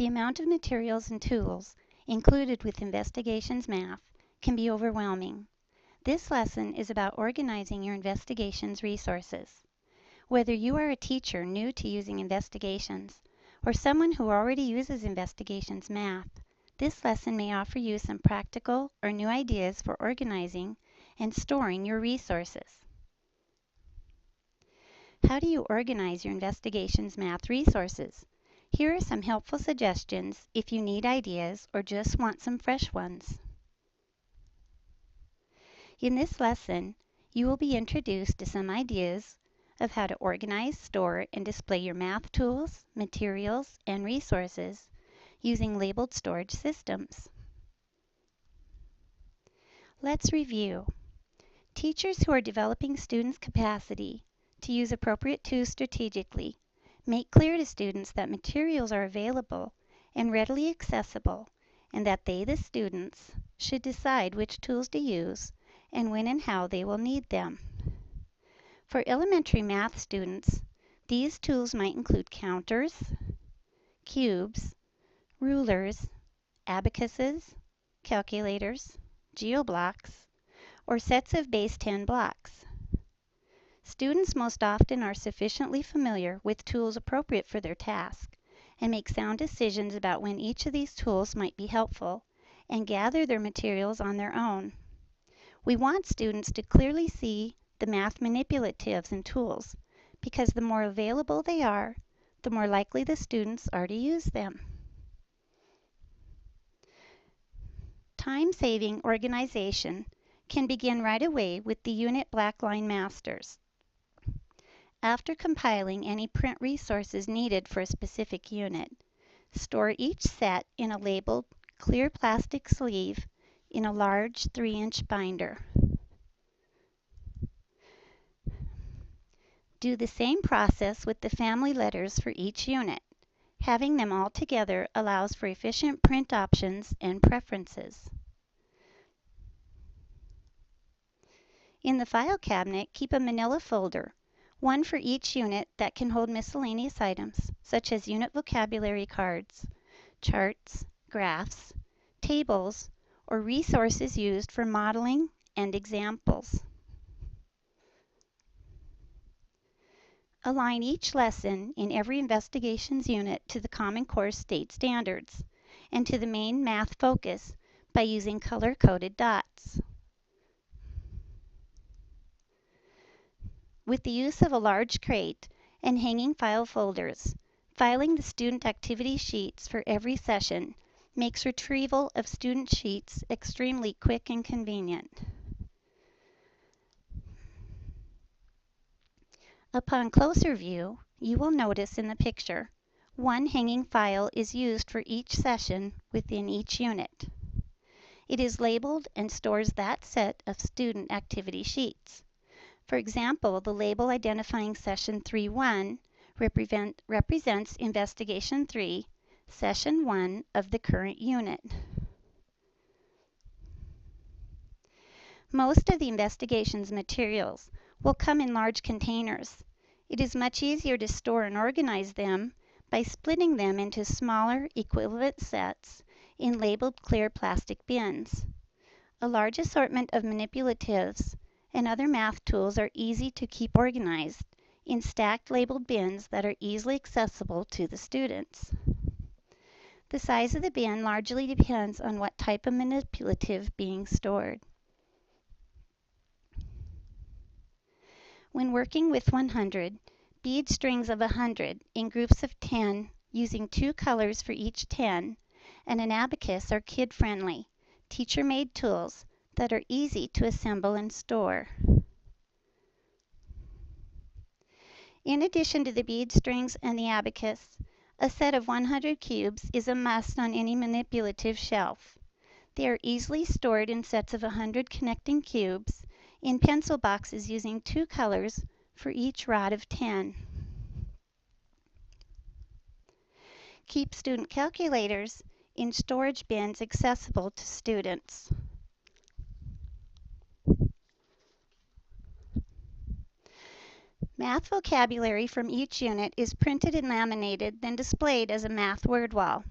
The amount of materials and tools included with Investigations Math can be overwhelming. This lesson is about organizing your investigations resources. Whether you are a teacher new to using investigations or someone who already uses Investigations Math, this lesson may offer you some practical or new ideas for organizing and storing your resources. How do you organize your Investigations Math resources? Here are some helpful suggestions if you need ideas or just want some fresh ones. In this lesson, you will be introduced to some ideas of how to organize, store, and display your math tools, materials, and resources using labeled storage systems. Let's review. Teachers who are developing students' capacity to use appropriate tools strategically make clear to students that materials are available and readily accessible, and that they, the students, should decide which tools to use and when and how they will need them. For elementary math students, these tools might include counters, cubes, rulers, abacuses, calculators, geoblocks, or sets of base 10 blocks. Students most often are sufficiently familiar with tools appropriate for their task and make sound decisions about when each of these tools might be helpful and gather their materials on their own. We want students to clearly see the math manipulatives and tools because the more available they are, the more likely the students are to use them. Time-saving organization can begin right away with the unit blackline masters. After compiling any print resources needed for a specific unit, store each set in a labeled clear plastic sleeve in a large 3-inch binder. Do the same process with the family letters for each unit. Having them all together allows for efficient print options and preferences. In the file cabinet, keep a manila folder, one for each unit that can hold miscellaneous items, such as unit vocabulary cards, charts, graphs, tables, or resources used for modeling and examples. Align each lesson in every investigations unit to the Common Core state standards and to the main math focus by using color-coded dots. With the use of a large crate and hanging file folders, filing the student activity sheets for every session makes retrieval of student sheets extremely quick and convenient. Upon closer view, you will notice in the picture, one hanging file is used for each session within each unit. It is labeled and stores that set of student activity sheets. For example, the label identifying Session 3.1 represents Investigation 3, Session 1 of the current unit. Most of the investigations materials will come in large containers. It is much easier to store and organize them by splitting them into smaller equivalent sets in labeled clear plastic bins. A large assortment of manipulatives and other math tools are easy to keep organized in stacked labeled bins that are easily accessible to the students. The size of the bin largely depends on what type of manipulative being stored. When working with 100, bead strings of 100 in groups of 10 using 2 colors for each 10 and an abacus are kid-friendly, teacher-made tools that are easy to assemble and store. In addition to the bead strings and the abacus, a set of 100 cubes is a must on any manipulative shelf. They are easily stored in sets of 100 connecting cubes in pencil boxes using 2 colors for each rod of 10. Keep student calculators in storage bins accessible to students. Math vocabulary from each unit is printed and laminated, then displayed as a math word wall.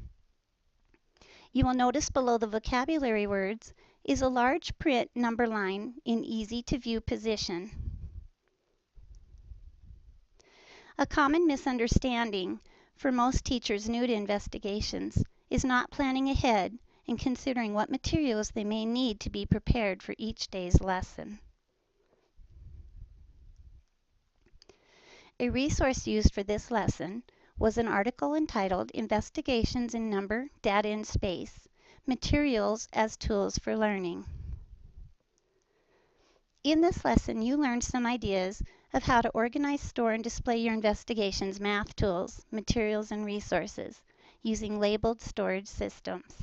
You will notice below the vocabulary words is a large print number line in easy to view position. A common misunderstanding for most teachers new to investigations is not planning ahead and considering what materials they may need to be prepared for each day's lesson. A resource used for this lesson was an article entitled Investigations in Number, Data, and Space, Materials as Tools for Learning. In this lesson, you learned some ideas of how to organize, store, and display your investigation's math tools, materials, and resources using labeled storage systems.